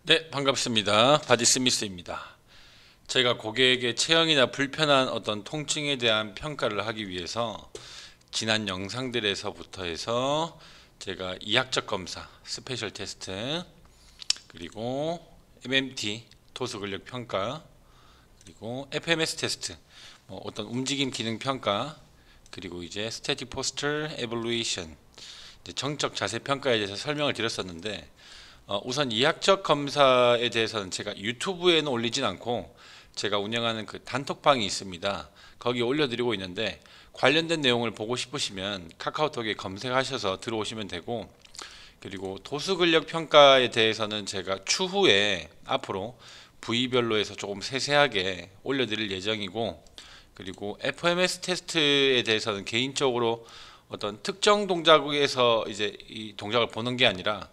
네, 반갑습니다. 바디 스미스입니다. 제가 고객의 체형이나 불편한 어떤 통증에 대한 평가를 하기 위해서 지난 영상들에서부터 해서 제가 이학적 검사, 스페셜 테스트, 그리고 MMT, 토수 근력 평가, 그리고 FMS 테스트, 어떤 움직임 기능 평가, 그리고 이제 스태틱 포스처 에볼루에이션, 정적 자세 평가에 대해서 설명을 드렸었는데 우선 이학적 검사에 대해서는 제가 유튜브에는 올리진 않고 제가 운영하는 그 단톡방이 있습니다. 거기 올려드리고 있는데 관련된 내용을 보고 싶으시면 카카오톡에 검색하셔서 들어오시면 되고, 그리고 도수 근력 평가에 대해서는 제가 추후에 앞으로 부위별로 해서 조금 세세하게 올려드릴 예정이고, 그리고 FMS 테스트에 대해서는 개인적으로 어떤 특정 동작에서 이제 이 동작을 보는 게 아니라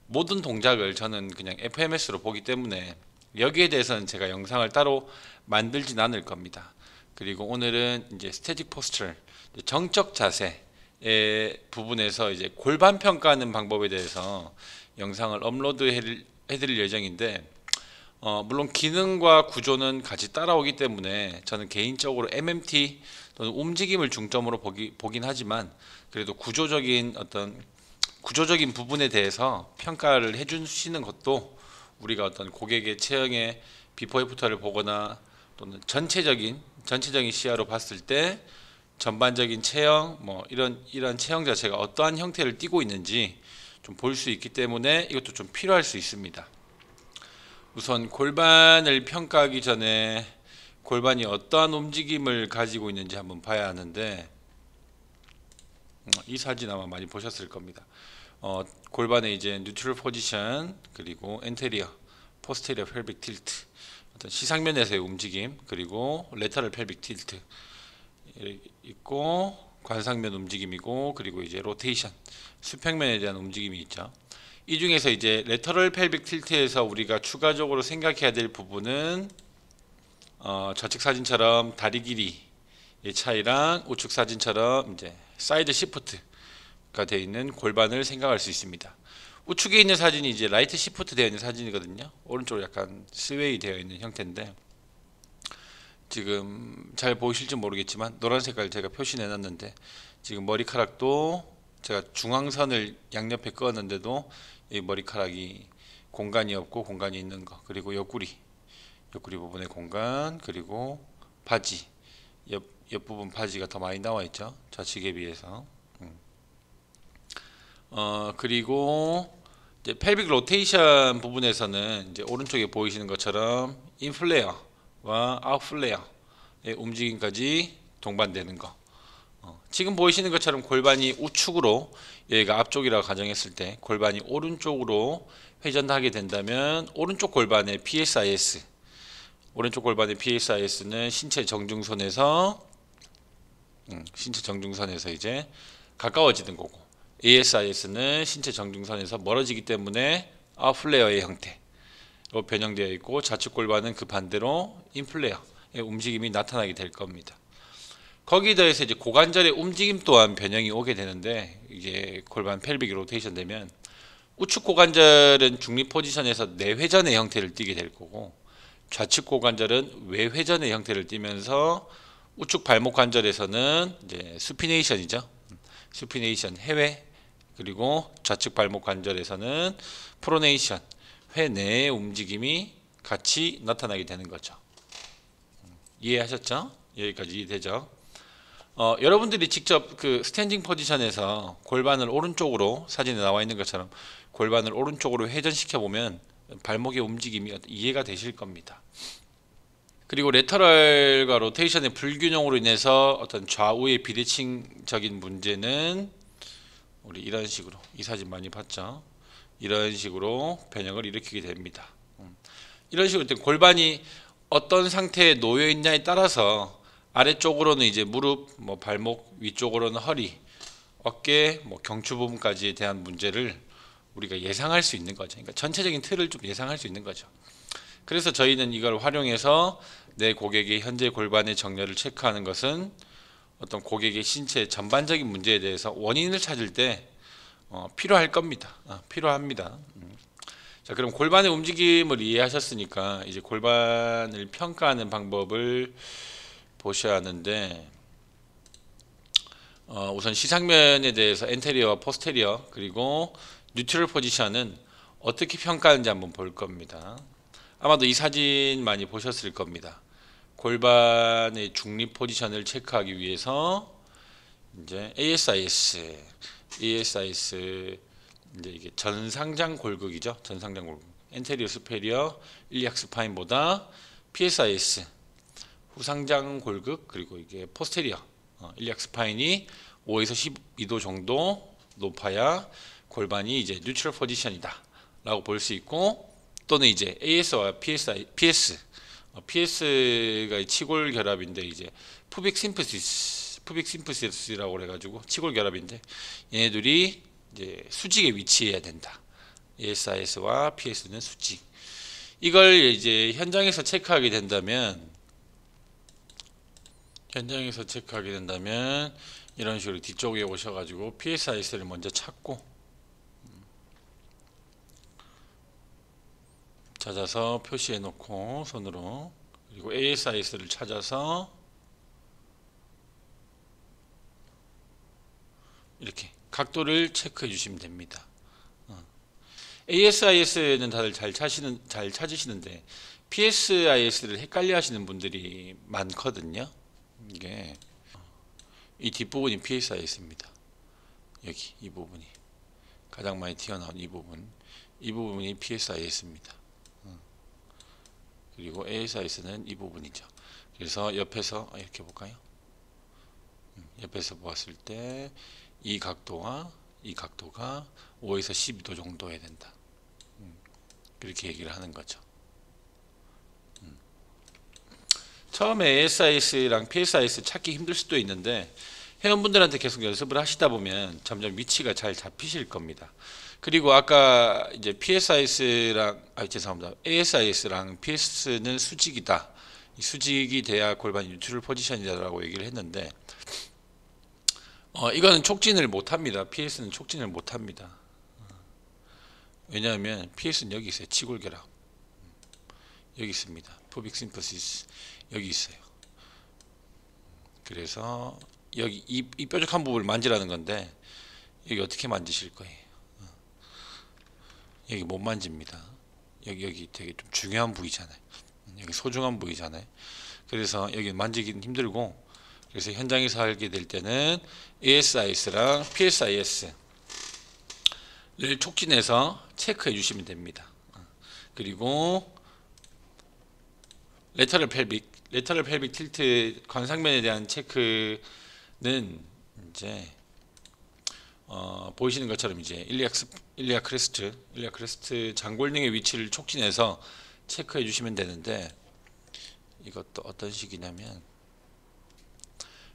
모든 동작을 저는 그냥 FMS로 보기 때문에 여기에 대해서는 제가 영상을 따로 만들진 않을 겁니다. 그리고 오늘은 이제 스태틱 포스처, 정적 자세의 부분에서 이제 골반 평가하는 방법에 대해서 영상을 업로드 해드릴 예정인데, 물론 기능과 구조는 같이 따라오기 때문에 저는 개인적으로 MMT 또는 움직임을 중점으로 보긴 하지만, 그래도 구조적인 부분에 대해서 평가를 해주시는 것도 우리가 어떤 고객의 체형의 비포 애프터를 보거나 또는 전체적인 시야로 봤을 때 전반적인 체형, 이런 체형 자체가 어떠한 형태를 띠고 있는지 좀 볼 수 있기 때문에 이것도 좀 필요할 수 있습니다. 우선 골반을 평가하기 전에 골반이 어떠한 움직임을 가지고 있는지 한번 봐야 하는데, 이 사진 아마 많이 보셨을 겁니다. 골반의 이제 뉴트럴 포지션, 그리고 엔테리어, 포스테리어 펠빅 틸트, 어떤 시상면에서의 움직임, 그리고 레터럴 펠빅 틸트 있고, 관상면 움직임이고, 그리고 이제 로테이션, 수평면에 대한 움직임이 있죠. 이 중에서 이제 레터럴 펠빅 틸트에서 우리가 추가적으로 생각해야 될 부분은 좌측 사진처럼 다리 길이의 차이랑 우측 사진처럼 이제 사이드 시프트가 되어 있는 골반을 생각할 수 있습니다. 우측에 있는 사진이 이제 라이트 시프트 되어 있는 사진이거든요. 오른쪽으로 약간 스웨이 되어 있는 형태인데, 지금 잘 보이실지 모르겠지만 노란 색깔 제가 표시해 놨는데, 지금 머리카락도 제가 중앙선을 양옆에 그었는데도 이 머리카락이 공간이 없고 공간이 있는 거, 그리고 옆구리 부분의 공간, 그리고 바지 옆부분 바지가 더 많이 나와 있죠, 좌측에 비해서. 그리고 이제 펠빅 로테이션 부분에서는 이제 오른쪽에 보이시는 것처럼 인플레어와 아웃플레어의 움직임까지 동반되는 거. 지금 보이시는 것처럼 골반이 우측으로, 여기가 앞쪽이라고 가정했을 때 골반이 오른쪽으로 회전하게 된다면 오른쪽 골반의 PSIS는 신체 정중선에서 이제 가까워지는 거고, ASIS는 신체 정중선에서 멀어지기 때문에 아웃플레어의 형태로 변형되어 있고, 좌측 골반은 그 반대로 인플레어의 움직임이 나타나게 될 겁니다. 거기에 더해서 이제 고관절의 움직임 또한 변형이 오게 되는데, 이게 골반 펠빅 로테이션 되면 우측 고관절은 중립 포지션에서 내회전의 형태를 띠게 될 거고, 좌측 고관절은 외회전의 형태를 띠면서 우측 발목 관절에서는 이제 수피네이션이죠. 수피네이션 해외, 그리고 좌측 발목 관절에서는 프로네이션 회내의 움직임이 같이 나타나게 되는 거죠. 이해하셨죠? 여기까지 이해되죠? 여러분들이 직접 그 스탠딩 포지션에서 골반을 오른쪽으로, 사진에 나와 있는 것처럼 골반을 오른쪽으로 회전시켜 보면 발목의 움직임이 이해가 되실 겁니다. 그리고 레터럴과 로테이션의 불균형으로 인해서 어떤 좌우의 비대칭적인 문제는 우리 이런 식으로, 이 사진 많이 봤죠? 이런 식으로 변형을 일으키게 됩니다. 이런 식으로 골반이 어떤 상태에 놓여 있냐에 따라서 아래쪽으로는 이제 무릎, 발목, 위쪽으로는 허리, 어깨, 경추 부분까지에 대한 문제를 우리가 예상할 수 있는 거죠. 그러니까 전체적인 틀을 좀 예상할 수 있는 거죠. 그래서 저희는 이걸 활용해서 내 고객의 현재 골반의 정렬을 체크하는 것은 어떤 고객의 신체 전반적인 문제에 대해서 원인을 찾을 때 필요할 겁니다. 필요합니다. 자, 그럼 골반의 움직임을 이해하셨으니까 이제 골반을 평가하는 방법을 보셔야 하는데, 우선 시상면에 대해서 엔테리어와 포스테리어 그리고 뉴트럴 포지션은 어떻게 평가하는지 한번 볼 겁니다. 아마도 이 사진 많이 보셨을 겁니다. 골반의 중립 포지션을 체크하기 위해서 이제 ASIS 이제 이게 전상장 골격이죠. 전상장 골격. 엔테리어 수페리어 일리악 스파인보다 PSIS 후상장 골격 그리고 이게 포스테리어 일리악 스파인이 5에서 12도 정도 높아야 골반이 이제 뉴트럴 포지션이다 라고 볼 수 있고, 또는 이제 AS와 PS가 치골 결합인데 이제 푸빅 심피시스라고 그래가지고 치골 결합인데 얘네들이 이제 수직에 위치해야 된다. ASIS와 PS는 수직. 이걸 이제 현장에서 체크하게 된다면 이런 식으로 뒤쪽에 오셔가지고 PSIS를 먼저 찾아서 표시해 놓고 손으로, 그리고 ASIS를 찾아서 이렇게 각도를 체크해 주시면 됩니다. ASIS는 다들 잘 찾으시는데 PSIS를 헷갈려 하시는 분들이 많거든요. 이게 이 뒷부분이 PSIS입니다. 여기 이 부분이 가장 많이 튀어나온 이 부분이 PSIS입니다. 그리고 ASIS는 이 부분이죠. 그래서 옆에서 이렇게 볼까요? 옆에서 보았을 때 이 각도와 이 각도가 5에서 12도 정도 해야 된다. 그렇게 얘기를 하는 거죠. 처음에 ASIS랑 PSIS 찾기 힘들 수도 있는데 회원분들한테 계속 연습을 하시다 보면 점점 위치가 잘 잡히실 겁니다. 그리고 아까 이제 ASIS랑 PS는 수직이다. 이 수직이 돼야 골반 뉴트럴 포지션이다라고 얘기를 했는데, 이거는 촉진을 못합니다. PS는 촉진을 못합니다. 왜냐하면 PS는 여기 있어요. 치골 결합 여기 있습니다. 푸빅 심피시스 여기 있어요. 그래서 여기 이 뾰족한 부분을 만지라는 건데 여기 어떻게 만지실 거예요? 여기 못 만집니다. 여기 되게 좀 중요한 부위잖아요. 여기 소중한 부위잖아요. 그래서 여기 만지기는 힘들고, 그래서 현장에서 하게 될 때는 ASIS랑 PSIS를 촉진해서 체크해 주시면 됩니다. 그리고 레터럴 펠빅 틸트 관상면에 대한 체크는 이제 보이시는 것처럼 이제 일리악 크레스트 장골등의 위치를 촉진해서 체크해 주시면 되는데, 이것도 어떤 식이냐면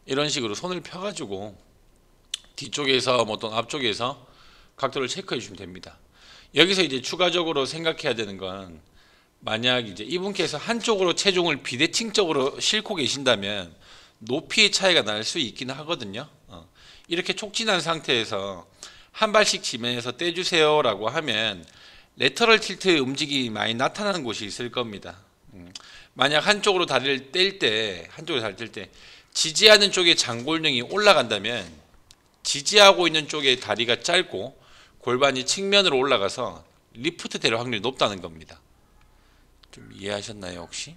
이런 식으로 손을 펴가지고 뒤쪽에서 뭐 또는 앞쪽에서 각도를 체크해 주시면 됩니다. 여기서 이제 추가적으로 생각해야 되는 건, 만약 이제 이분께서 한쪽으로 체중을 비대칭적으로 싣고 계신다면 높이의 차이가 날 수 있긴 하거든요. 이렇게 촉진한 상태에서 한 발씩 지면에서 떼주세요 라고 하면 레터럴 틸트 움직임이 많이 나타나는 곳이 있을 겁니다. 만약 한쪽으로 다리를 뗄 때 지지하는 쪽에 장골등이 올라간다면 지지하고 있는 쪽에 다리가 짧고 골반이 측면으로 올라가서 리프트 될 확률이 높다는 겁니다. 좀 이해하셨나요 혹시?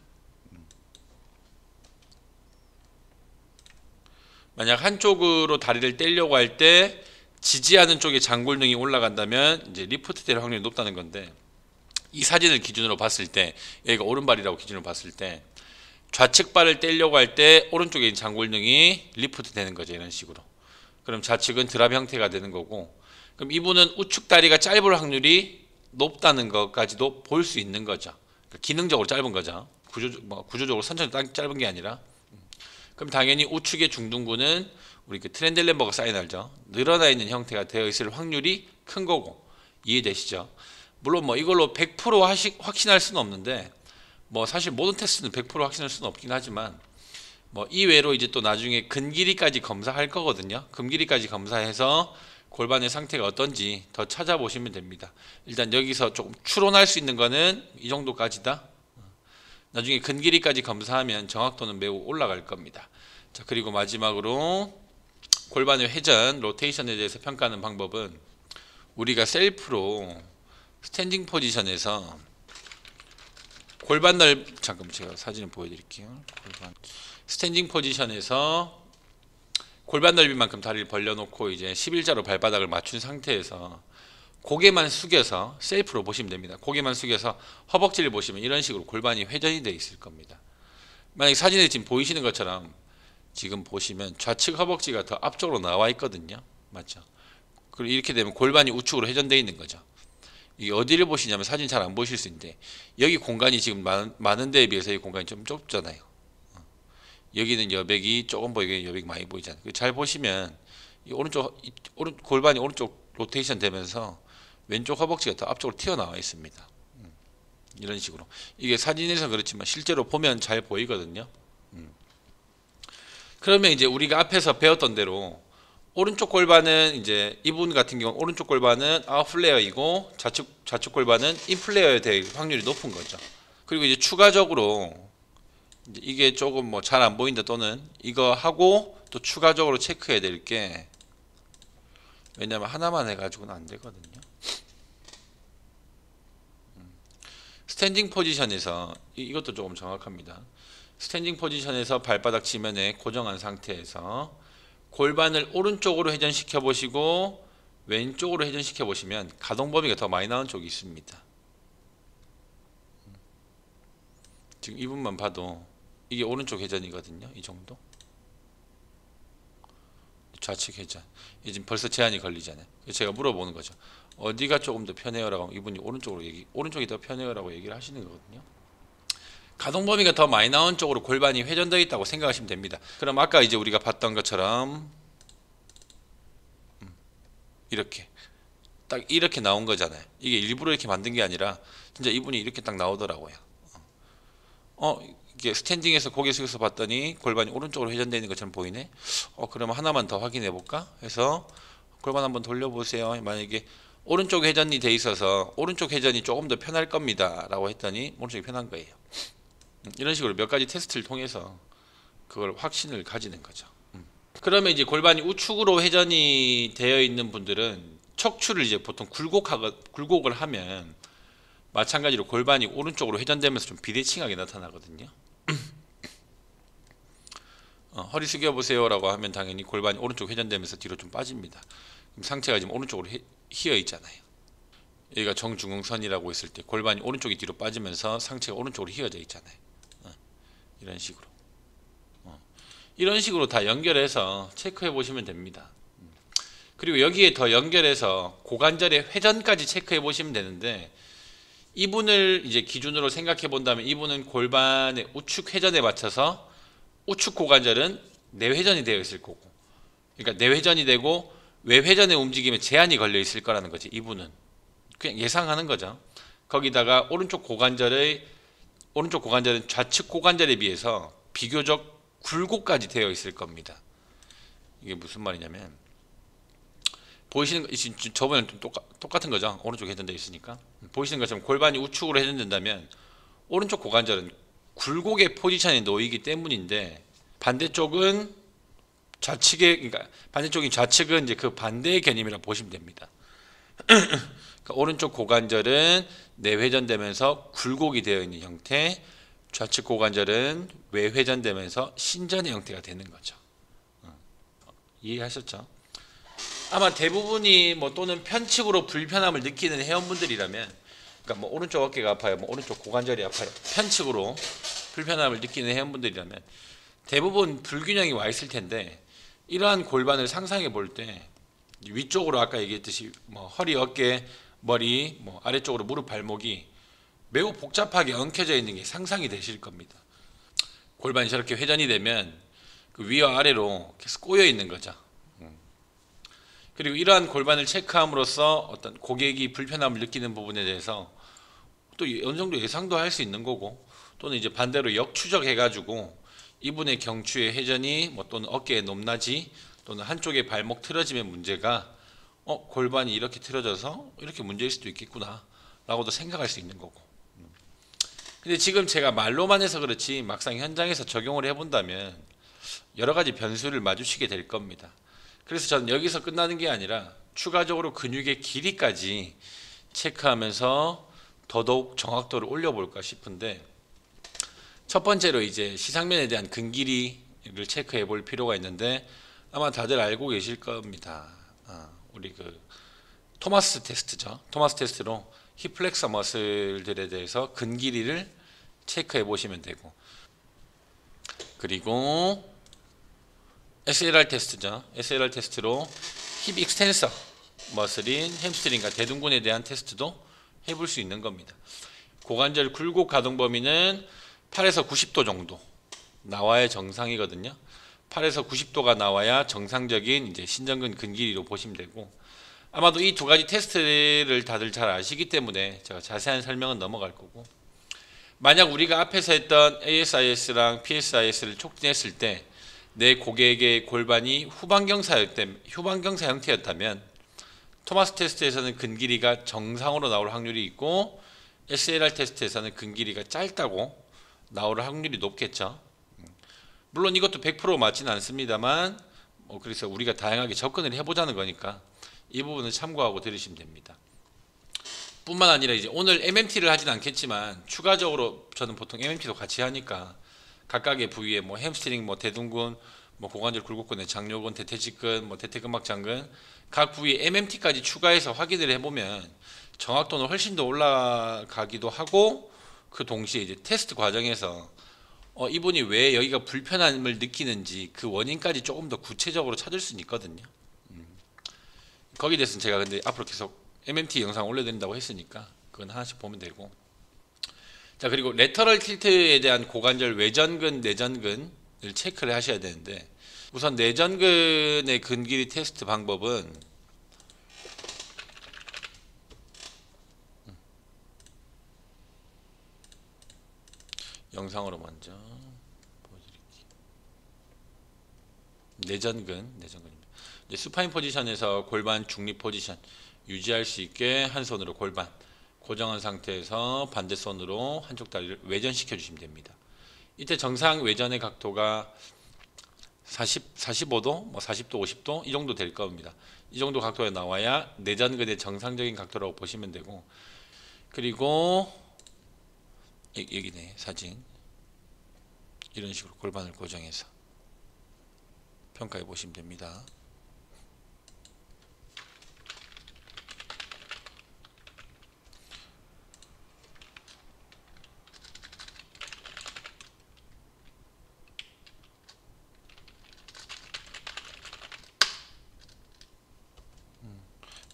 만약 한쪽으로 다리를 떼려고 할 때 지지하는 쪽에 장골등이 올라간다면 이제 리프트 될 확률이 높다는 건데, 이 사진을 기준으로 봤을 때, 여기가 오른발이라고 기준으로 봤을 때 좌측 발을 떼려고 할 때 오른쪽에 있는 장골등이 리프트 되는 거죠. 이런 식으로. 그럼 좌측은 드랍 형태가 되는 거고, 그럼 이분은 우측 다리가 짧을 확률이 높다는 것까지도 볼 수 있는 거죠. 기능적으로 짧은 거죠. 구조적으로 선천적으로 짧은 게 아니라. 그럼 당연히 우측의 중둔부는 우리 그 트렌델렌버그 사인 알죠? 늘어나 있는 형태가 되어 있을 확률이 큰 거고. 이해되시죠? 물론 뭐 이걸로 100% 확신할 수는 없는데, 뭐 사실 모든 테스트는 100% 확신할 수는 없긴 하지만, 뭐 이외로 이제 또 나중에 근 길이까지 검사할 거거든요. 근 길이까지 검사해서 골반의 상태가 어떤지 더 찾아보시면 됩니다. 일단 여기서 조금 추론할 수 있는 거는 이 정도까지다. 나중에 근 길이까지 검사하면 정확도는 매우 올라갈 겁니다. 자, 그리고 마지막으로 골반의 회전, 로테이션에 대해서 평가하는 방법은 우리가 셀프로 스탠딩 포지션에서 잠깐만 제가 사진을 보여드릴게요. 스탠딩 포지션에서 골반 넓이만큼 다리를 벌려놓고 이제 11자로 발바닥을 맞춘 상태에서 고개만 숙여서 셀프로 보시면 됩니다. 고개만 숙여서 허벅지를 보시면 이런 식으로 골반이 회전이 되어 있을 겁니다. 만약에 사진에 지금 보이시는 것처럼 지금 보시면 좌측 허벅지가 더 앞쪽으로 나와 있거든요. 맞죠? 그리고 이렇게 되면 골반이 우측으로 회전되어 있는 거죠. 이게 어디를 보시냐면 사진 잘 안 보실 수 있는데 여기 공간이 지금 많은 데에 비해서 이 공간이 좀 좁잖아요. 여기는 여백이 조금 보이게 여백이 많이 보이잖아요. 잘 보시면 이 골반이 오른쪽 로테이션 되면서 왼쪽 허벅지가 더 앞쪽으로 튀어나와 있습니다. 이런 식으로 이게 사진에서 그렇지만 실제로 보면 잘 보이거든요. 그러면 이제 우리가 앞에서 배웠던 대로 오른쪽 골반은 이제 이분 같은 경우 오른쪽 골반은 아웃플레어이고 좌측 골반은 인플레어에 될 확률이 높은 거죠. 그리고 이제 추가적으로 이제 이게 조금 뭐 잘 안 보인다 또는 이거 하고 또 추가적으로 체크해야 될 게 왜냐면 하나만 해가지고는 안 되거든요. 스탠딩 포지션에서 이것도 조금 정확합니다. 스탠딩 포지션에서 발바닥 지면에 고정한 상태에서 골반을 오른쪽으로 회전시켜 보시고 왼쪽으로 회전시켜 보시면 가동 범위가 더 많이 나온 쪽이 있습니다. 지금 이분만 봐도 이게 오른쪽 회전이거든요. 이 정도. 좌측 회전. 이제 지금 벌써 제한이 걸리잖아요. 제가 물어보는 거죠. 어디가 조금 더 편해요라고 하면 이분이 오른쪽이 더 편해요라고 얘기를 하시는 거거든요. 가동 범위가 더 많이 나온 쪽으로 골반이 회전되어 있다고 생각하시면 됩니다. 그럼 아까 이제 우리가 봤던 것처럼 이렇게 딱 이렇게 나온 거잖아요. 이게 일부러 이렇게 만든 게 아니라 진짜 이분이 이렇게 딱 나오더라고요. 이게 스탠딩에서 고개 숙여서 봤더니 골반이 오른쪽으로 회전되는 것처럼 보이네. 그러면 하나만 더 확인해 볼까 해서 골반 한번 돌려보세요. 만약에 오른쪽 회전이 돼 있어서 오른쪽 회전이 조금 더 편할 겁니다 라고 했더니 오른쪽이 편한 거예요. 이런 식으로 몇 가지 테스트를 통해서 그걸 확신을 가지는 거죠. 그러면 이제 골반이 우측으로 회전이 되어 있는 분들은 척추를 이제 보통 굴곡을 하면 마찬가지로 골반이 오른쪽으로 회전되면서 좀 비대칭하게 나타나거든요. 허리 숙여보세요 라고 하면 당연히 골반이 오른쪽 회전되면서 뒤로 좀 빠집니다. 그럼 상체가 지금 오른쪽으로 휘어 있잖아요. 여기가 정중앙선이라고 했을 때 골반이 오른쪽이 뒤로 빠지면서 상체가 오른쪽으로 휘어져 있잖아요. 이런 식으로 이런 식으로 다 연결해서 체크해 보시면 됩니다. 그리고 여기에 더 연결해서 고관절의 회전까지 체크해 보시면 되는데 이분을 이제 기준으로 생각해 본다면 이분은 골반의 우측 회전에 맞춰서 우측 고관절은 내회전이 되어 있을 거고 그러니까 내회전이 되고 외회전의 움직임에 제한이 걸려 있을 거라는 거지. 이분은 그냥 예상하는 거죠. 거기다가 오른쪽 고관절은 좌측 고관절에 비해서 비교적 굴곡까지 되어 있을 겁니다. 이게 무슨 말이냐면 보이시는 거 저번에 좀 똑같은 거죠. 오른쪽 회전되어 있으니까 보이시는 것처럼 골반이 우측으로 회전된다면 오른쪽 고관절은 굴곡의 포지션에 놓이기 때문인데 반대쪽은 좌측은 이제 그 반대의 개념이라 보시면 됩니다. 그러니까 오른쪽 고관절은 내회전되면서 굴곡이 되어 있는 형태, 좌측 고관절은 외회전되면서 신전의 형태가 되는 거죠. 이해하셨죠? 아마 대부분이 또는 편측으로 불편함을 느끼는 회원분들이라면, 그러니까 오른쪽 어깨가 아파요, 오른쪽 고관절이 아파요, 편측으로 불편함을 느끼는 회원분들이라면 대부분 불균형이 와 있을 텐데 이러한 골반을 상상해 볼 때 위쪽으로 아까 얘기했듯이 허리, 어깨, 머리, 아래쪽으로 무릎, 발목이 매우 복잡하게 엉켜져 있는 게 상상이 되실 겁니다. 골반이 저렇게 회전이 되면 그 위와 아래로 계속 꼬여 있는 거죠. 그리고 이러한 골반을 체크함으로써 어떤 고객이 불편함을 느끼는 부분에 대해서 또 어느 정도 예상도 할 수 있는 거고, 또는 이제 반대로 역추적해 가지고 이분의 경추의 회전이 또는 어깨의 높낮이 또는 한쪽의 발목 틀어짐의 문제가 골반이 이렇게 틀어져서 이렇게 문제일 수도 있겠구나 라고도 생각할 수 있는 거고. 근데 지금 제가 말로만 해서 그렇지 막상 현장에서 적용을 해본다면 여러 가지 변수를 마주치게 될 겁니다. 그래서 저는 여기서 끝나는 게 아니라 추가적으로 근육의 길이까지 체크하면서 더더욱 정확도를 올려볼까 싶은데, 첫 번째로 이제 시상면에 대한 근 길이를 체크해 볼 필요가 있는데, 아마 다들 알고 계실 겁니다. 우리 그 토마스 테스트죠. 토마스 테스트로 힙 플렉서 머슬들에 대해서 근 길이를 체크해 보시면 되고, 그리고 SLR 테스트죠. SLR 테스트로 힙 익스텐서 머슬인 햄스트링과 대둔근에 대한 테스트도 해볼 수 있는 겁니다. 고관절 굴곡 가동 범위는 8에서 90도 정도 나와야 정상이거든요. 8에서 90도가 나와야 정상적인 이제 신전근 근 길이로 보시면 되고, 아마도 이 두 가지 테스트를 다들 잘 아시기 때문에 제가 자세한 설명은 넘어갈 거고, 만약 우리가 앞에서 했던 ASIS랑 PSIS를 촉진했을 때 내 고객의 골반이 후방경사 형태였다면 토마스 테스트에서는 근 길이가 정상으로 나올 확률이 있고, SLR 테스트에서는 근 길이가 짧다고 나올 확률이 높겠죠. 물론 이것도 100% 맞지는 않습니다만, 그래서 우리가 다양하게 접근을 해보자는 거니까 이 부분을 참고하고 들으시면 됩니다. 뿐만 아니라 이제 오늘 MMT를 하진 않겠지만 추가적으로 저는 보통 MMT도 같이 하니까 각각의 부위에 뭐 햄스트링, 뭐 대둔근, 뭐 고관절 굴곡근의 장요근, 대퇴직근, 뭐 대퇴근막장근 각 부위에 MMT까지 추가해서 확인을 해보면 정확도는 훨씬 더 올라가기도 하고, 그 동시에 이제 테스트 과정에서 이분이 왜 여기가 불편함을 느끼는지 그 원인까지 조금 더 구체적으로 찾을 수는 있거든요. 거기에 대해서는 제가 근데 앞으로 계속 MMT 영상 올려드린다고 했으니까 그건 하나씩 보면 되고, 자, 그리고 레터럴 틸트에 대한 고관절 외전근, 내전근을 체크를 하셔야 되는데, 우선 내전근의 근 길이 테스트 방법은 영상으로 먼저 보여드릴게요. 내전근입니다. 이제 수파인 포지션에서 골반 중립 포지션 유지할 수 있게 한 손으로 골반 고정한 상태에서 반대손으로 한쪽 다리를 외전시켜 주시면 됩니다. 이때 정상 외전의 각도가 45도, 뭐 40도, 50도 이 정도 될 겁니다. 이 정도 각도에 나와야 내전근의 정상적인 각도라고 보시면 되고, 그리고 여기네 사진, 이런 식으로 골반을 고정해서 평가해 보시면 됩니다.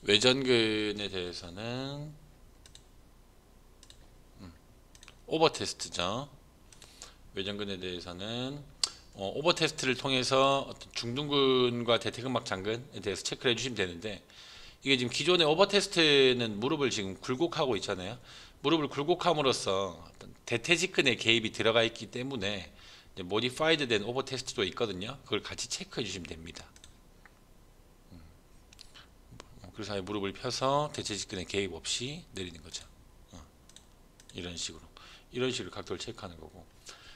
외전근에 대해서는 오버 테스트죠. 외전근에 대해서는 오버 테스트를 통해서 어떤 중둔근과 대퇴근막 장근에 대해서 체크를 해주시면 되는데, 이게 지금 기존의 오버 테스트는 무릎을 지금 굴곡하고 있잖아요. 무릎을 굴곡함으로써 어떤 대퇴직근의 개입이 들어가 있기 때문에 모디파이드 된 오버 테스트도 있거든요. 그걸 같이 체크해 주시면 됩니다. 그래서 아예 무릎을 펴서 대퇴직근의 개입 없이 내리는 거죠. 이런 식으로 각도를 체크하는 거고.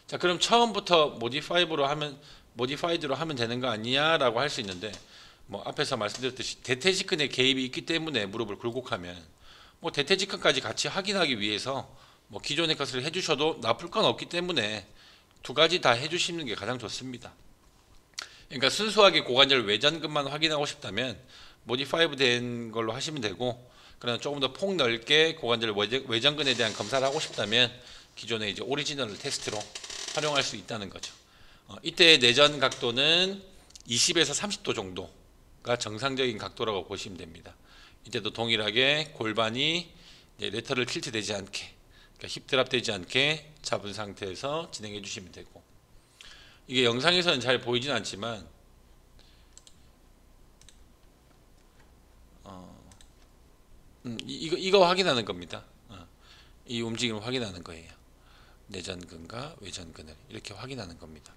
자, 그럼 처음부터 모디파이드로 하면 되는 거 아니냐라고 할 수 있는데, 뭐 앞에서 말씀드렸듯이 대퇴직근의 개입이 있기 때문에 무릎을 굴곡하면 뭐 대퇴직근까지 같이 확인하기 위해서 뭐 기존의 것을 해주셔도 나쁠 건 없기 때문에 두 가지 다 해주시는 게 가장 좋습니다. 그러니까 순수하게 고관절 외전근만 확인하고 싶다면 모디파이브 된 걸로 하시면 되고, 그러나 조금 더 폭넓게 고관절 외전근에 대한 검사를 하고 싶다면 기존의 이제 오리지널 테스트로 활용할 수 있다는 거죠. 이때 내전 각도는 20에서 30도 정도가 정상적인 각도라고 보시면 됩니다. 이때도 동일하게 골반이 레터럴 틸트 되지 않게, 그러니까 힙 드랍 되지 않게 잡은 상태에서 진행해 주시면 되고, 이게 영상에서는 잘 보이진 않지만 이거 확인하는 겁니다. 이 움직임을 확인하는 거예요. 내전근과 외전근을 이렇게 확인하는 겁니다.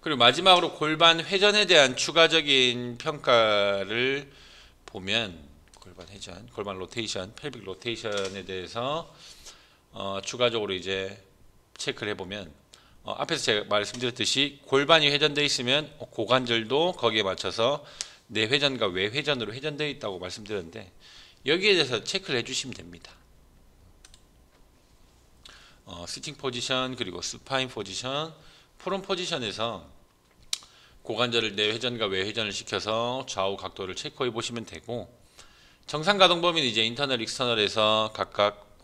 그리고 마지막으로 골반 회전에 대한 추가적인 평가를 보면 골반 회전, 골반 로테이션, 펠빅 로테이션에 대해서 추가적으로 이제 체크를 해보면 앞에서 제가 말씀드렸듯이 골반이 회전되어 있으면 고관절도 거기에 맞춰서 내회전과 외회전으로 회전되어 있다고 말씀드렸는데 여기에 대해서 체크를 해주시면 됩니다. 시팅 포지션 그리고 수파인 포지션, 프론 포지션에서 고관절을 내회전과 외회전을 시켜서 좌우 각도를 체크해 보시면 되고 정상 가동 범위는 이제 인터널 익스터널에서 각각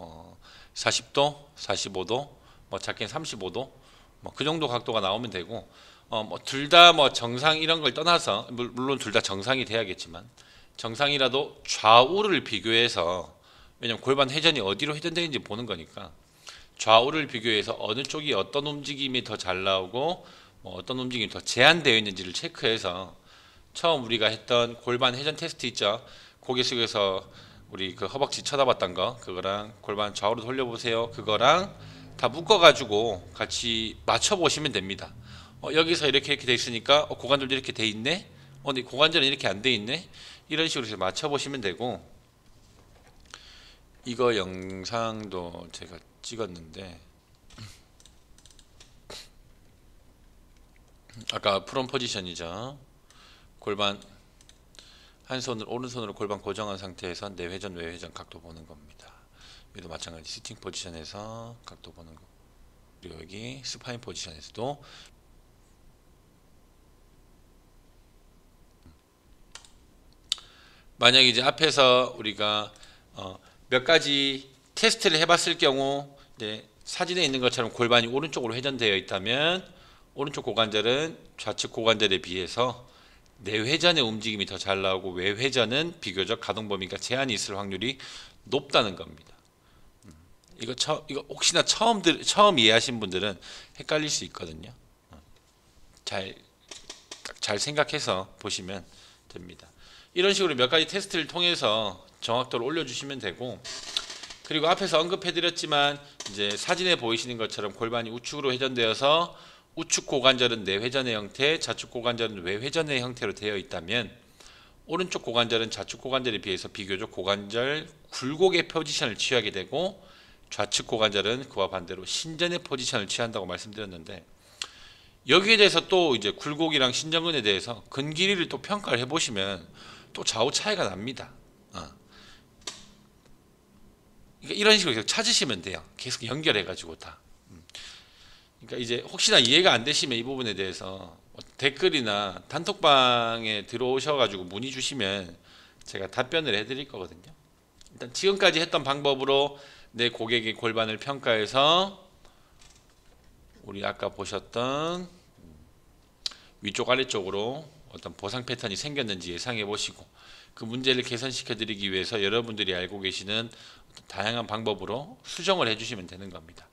40도, 45도, 뭐 작게는 35도 뭐 그 정도 각도가 나오면 되고 뭐 둘 다 뭐 정상 이런 걸 떠나서 물론 둘 다 정상이 돼야겠지만 정상이라도 좌우를 비교해서 왜냐면 골반 회전이 어디로 회전되는지 보는 거니까 좌우를 비교해서 어느 쪽이 어떤 움직임이 더 잘 나오고 뭐 어떤 움직임이 더 제한되어 있는지를 체크해서 처음 우리가 했던 골반 회전 테스트 있죠. 고개 숙여서 우리 그 허벅지 쳐다봤던 거 그거랑 골반 좌우로 돌려보세요. 그거랑 다 묶어가지고 같이 맞춰보시면 됩니다. 여기서 이렇게 돼 있으니까 고관절도 이렇게 돼 있네. 근데 고관절은 이렇게 안 돼 있네. 이런 식으로 해서 맞춰보시면 되고 이거 영상도 제가 찍었는데 아까 프론 포지션이죠. 골반 한 손을 오른손으로 골반 고정한 상태에서 내회전 외회전 각도 보는 겁니다. 여기도 마찬가지 시팅 포지션에서 각도 보는 거. 그리고 여기 스파인 포지션에서도 만약 이제 앞에서 우리가 몇 가지 테스트를 해봤을 경우 이제 사진에 있는 것처럼 골반이 오른쪽으로 회전되어 있다면 오른쪽 고관절은 좌측 고관절에 비해서 내회전의 움직임이 더 잘 나오고 외회전은 비교적 가동 범위가 제한이 있을 확률이 높다는 겁니다. 이거 혹시나 처음 이해하신 분들은 헷갈릴 수 있거든요. 잘 생각해서 보시면 됩니다. 이런 식으로 몇 가지 테스트를 통해서 정확도를 올려주시면 되고 그리고 앞에서 언급해드렸지만 이제 사진에 보이시는 것처럼 골반이 우측으로 회전되어서 우측 고관절은 내회전의 형태, 좌측 고관절은 외회전의 형태로 되어 있다면 오른쪽 고관절은 좌측 고관절에 비해서 비교적 고관절 굴곡의 포지션을 취하게 되고 좌측 고관절은 그와 반대로 신전의 포지션을 취한다고 말씀드렸는데 여기에 대해서 또 이제 굴곡이랑 신전근에 대해서 근 길이를 또 평가를 해보시면 또 좌우 차이가 납니다. 그러니까 이런 식으로 계속 찾으시면 돼요. 계속 연결해가지고 다. 그러니까 이제 혹시나 이해가 안 되시면 이 부분에 대해서 댓글이나 단톡방에 들어오셔가지고 문의 주시면 제가 답변을 해드릴 거거든요. 일단 지금까지 했던 방법으로 내 고객의 골반을 평가해서 우리 아까 보셨던 위쪽 아래쪽으로 어떤 보상 패턴이 생겼는지 예상해 보시고 그 문제를 개선시켜 드리기 위해서 여러분들이 알고 계시는 다양한 방법으로 수정을 해 주시면 되는 겁니다.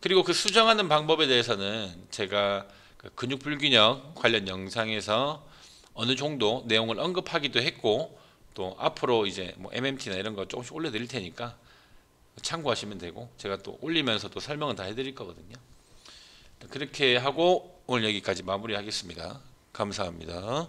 그리고 그 수정하는 방법에 대해서는 제가 그 근육 불균형 관련 영상에서 어느 정도 내용을 언급하기도 했고 또 앞으로 이제 뭐 MMT나 이런 거 조금씩 올려 드릴 테니까 참고하시면 되고 제가 또 올리면서 또 설명은 다 해드릴 거거든요. 그렇게 하고 오늘 여기까지 마무리하겠습니다. 감사합니다.